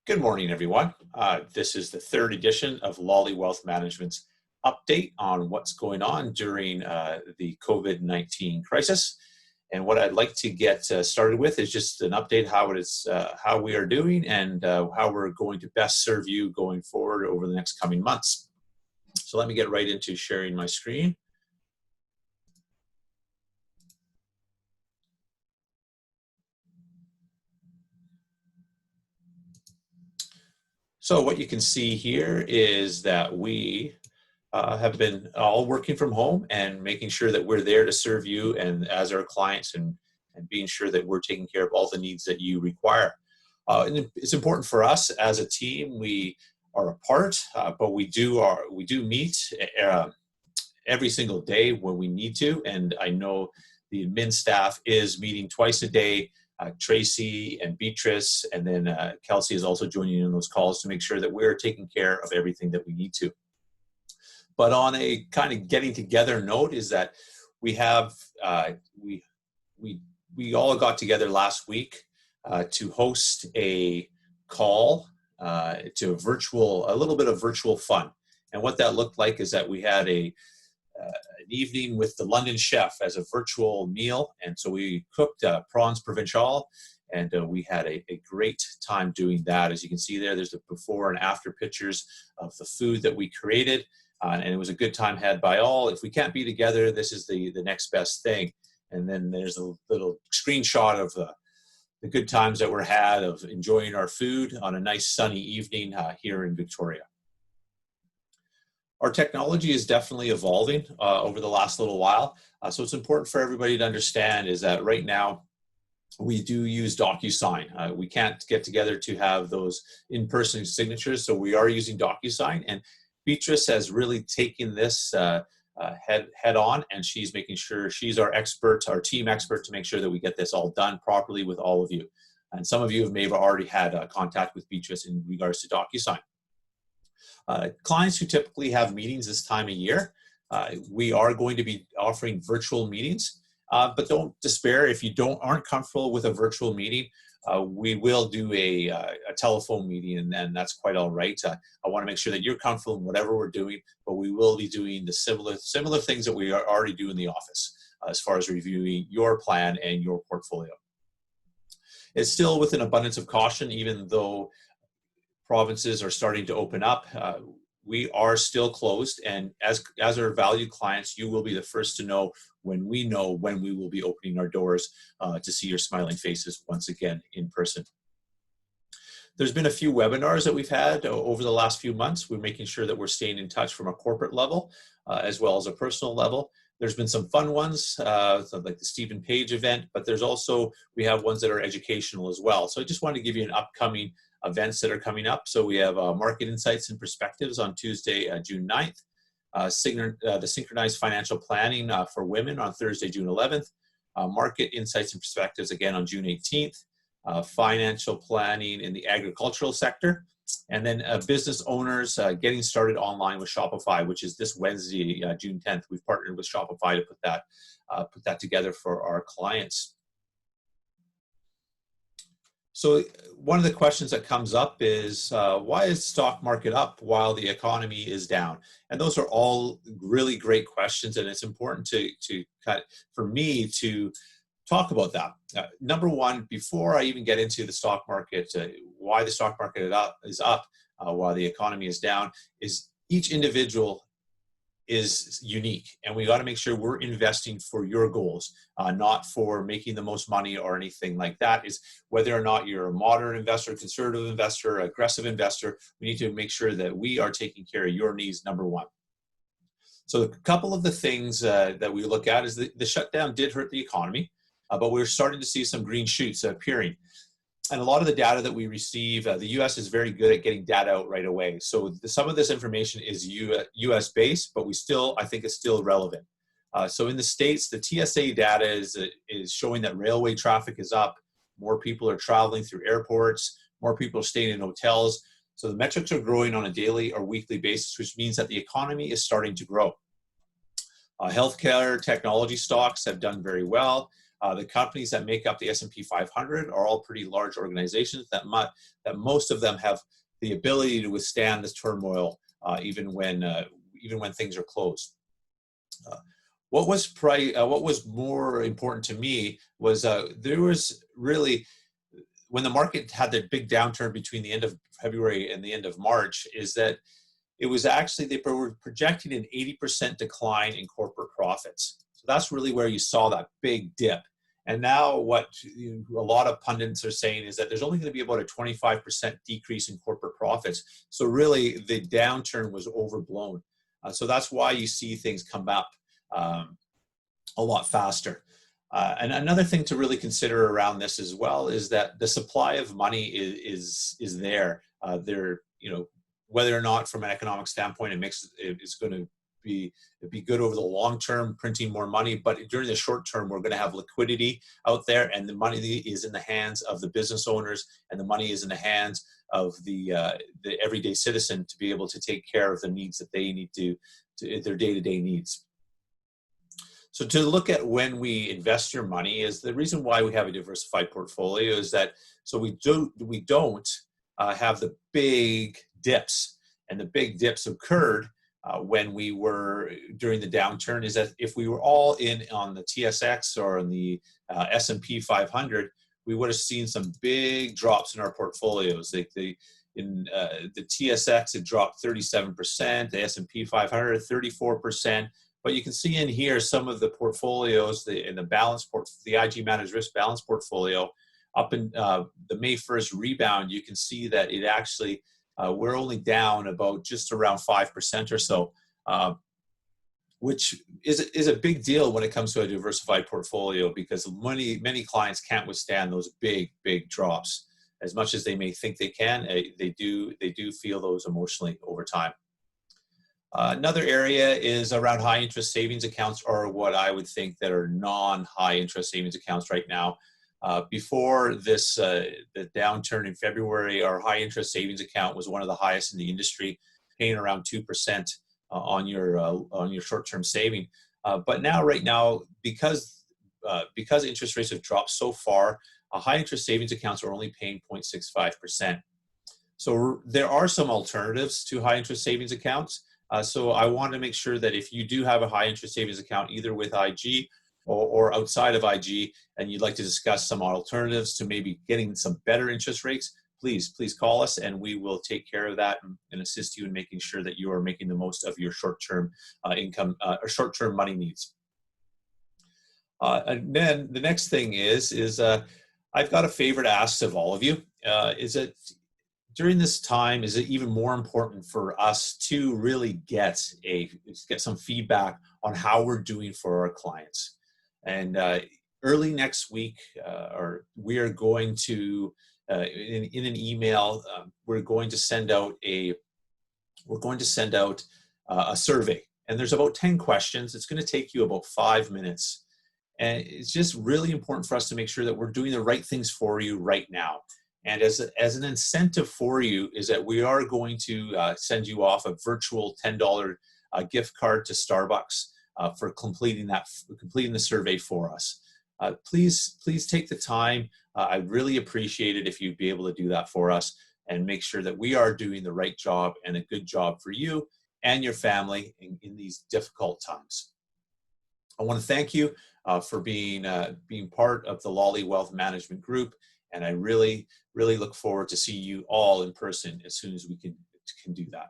Good morning, everyone. This is the third edition of Lalli Wealth Management's update on what's going on during the COVID-19 crisis. And what I'd like to get started with is just an update how we are doing and how we're going to best serve you going forward over the next coming months. So let me get right into sharing my screen. So what you can see here is that we have been all working from home and making sure that we're there to serve you and as our clients and being sure that we're taking care of all the needs that you require. And it's important for us as a team. We are apart, but we do meet every single day when we need to. And I know the admin staff is meeting twice a day. Tracy and Beatrice, and then Kelsey is also joining in those calls to make sure that we're taking care of everything that we need to. But on a kind of getting together note is that we have we all got together last week to host a call to a little bit of virtual fun. And what that looked like is that we had an evening with the London chef as a virtual meal. And so we cooked prawns provincial, and we had a great time doing that. As you can see there's the before and after pictures of the food that we created. And it was a good time had by all. If we can't be together, this is the next best thing. And then there's a little screenshot of the good times that were had of enjoying our food on a nice sunny evening here in Victoria. Our technology is definitely evolving over the last little while. So it's important for everybody to understand is that right now we do use DocuSign. We can't get together to have those in-person signatures, so we are using DocuSign. And Beatrice has really taken this head on, and she's making sure she's our expert, our team expert, to make sure that we get this all done properly with all of you. And some of you may have already had contact with Beatrice in regards to DocuSign. Clients who typically have meetings this time of year, we are going to be offering virtual meetings, but don't despair if you aren't comfortable with a virtual meeting. We will do a telephone meeting, and then that's quite all right. I want to make sure that you're comfortable in whatever we're doing, but we will be doing the similar things that we already do in the office as far as reviewing your plan and your portfolio. It's still with an abundance of caution, even though provinces are starting to open up. We are still closed, and as our valued clients, you will be the first to know when we will be opening our doors to see your smiling faces once again in person. There's been a few webinars that we've had over the last few months. We're making sure that we're staying in touch from a corporate level as well as a personal level. There's been some fun ones, like the Stephen Page event, but we have ones that are educational as well. So I just wanted to give you an upcoming events that are coming up. So we have Market Insights and Perspectives on Tuesday, June 9th, the Synchronized Financial Planning for Women on Thursday, June 11th, Market Insights and Perspectives again on June 18th, Financial Planning in the Agricultural Sector, and then Business Owners Getting Started Online with Shopify, which is this Wednesday, June 10th. We've partnered with Shopify to put that together for our clients. So one of the questions that comes up is, why is the stock market up while the economy is down? And those are all really great questions, and it's important for me to talk about that. Number one, before I even get into the stock market, why the stock market is up while the economy is down, is each individual is unique, and we got to make sure we're investing for your goals, not for making the most money or anything like that. Is whether or not you're a moderate investor, conservative investor, aggressive investor, we need to make sure that we are taking care of your needs, number one. So a couple of the things that we look at is the shutdown did hurt the economy, but we're starting to see some green shoots appearing. And a lot of the data that we receive, the U.S. is very good at getting data out right away. So some of this information is U.S. based, but I think it's still relevant. So in the States, the TSA data is showing that railway traffic is up. More people are traveling through airports. More people are staying in hotels. So the metrics are growing on a daily or weekly basis, which means that the economy is starting to grow. Healthcare technology stocks have done very well. The companies that make up the S&P 500 are all pretty large organizations that most of them have the ability to withstand this turmoil, even when things are closed. What was more important to me was there was really, when the market had the big downturn between the end of February and the end of March, is that it was actually, they were projecting an 80% decline in corporate profits. So that's really where you saw that big dip. And now what a lot of pundits are saying is that there's only going to be about a 25% decrease in corporate profits. So really the downturn was overblown. So that's why you see things come up a lot faster. And another thing to really consider around this as well is that the supply of money is there. Whether or not from an economic standpoint it's going to be good over the long term, printing more money, but during the short term we're going to have liquidity out there, and the money is in the hands of the business owners, and the money is in the hands of the everyday citizen to be able to take care of the needs that they need to their day-to-day needs. So to look at when we invest your money, is the reason why we have a diversified portfolio is that so we don't have the big dips, and the big dips occurred when we were during the downturn. Is that if we were all in on the TSX or on the S&P 500, we would have seen some big drops in our portfolios. In the TSX, it dropped 37%, the S&P 500 34%. But you can see in here some of the portfolios, the IG managed risk balance portfolio, up in the May 1st rebound, you can see that it actually, we're only down about just around 5% or so, which is a big deal when it comes to a diversified portfolio, because many clients can't withstand those big drops. As much as they may think they can, they do feel those emotionally over time. Another area is around high interest savings accounts, or what I would think that are non-high interest savings accounts right now. Before this, the downturn in February, our high interest savings account was one of the highest in the industry, paying around 2% on your short-term saving. But now, right now, because interest rates have dropped so far, high interest savings accounts are only paying 0.65%. So there are some alternatives to high interest savings accounts. So I want to make sure that if you do have a high interest savings account, either with IG or outside of IG, and you'd like to discuss some alternatives to maybe getting some better interest rates, please call us, and we will take care of that and assist you in making sure that you are making the most of your short-term income or short-term money needs. And then the next thing is I've got a favor to ask of all of you. Is that during this time, is it even more important for us to really get some feedback on how we're doing for our clients? And early next week, we are going to in an email, we're going to send out a survey, and there's about 10 questions. It's going to take you about 5 minutes. And it's just really important for us to make sure that we're doing the right things for you right now. And as an incentive for you is that we are going to send you off a virtual $10 gift card to Starbucks for completing the survey for us. Please take the time. I'd really appreciate it if you'd be able to do that for us and make sure that we are doing the right job and a good job for you and your family in these difficult times. I want to thank you for being part of the Lalli Wealth Management Group, and I really look forward to see you all in person as soon as we can do that.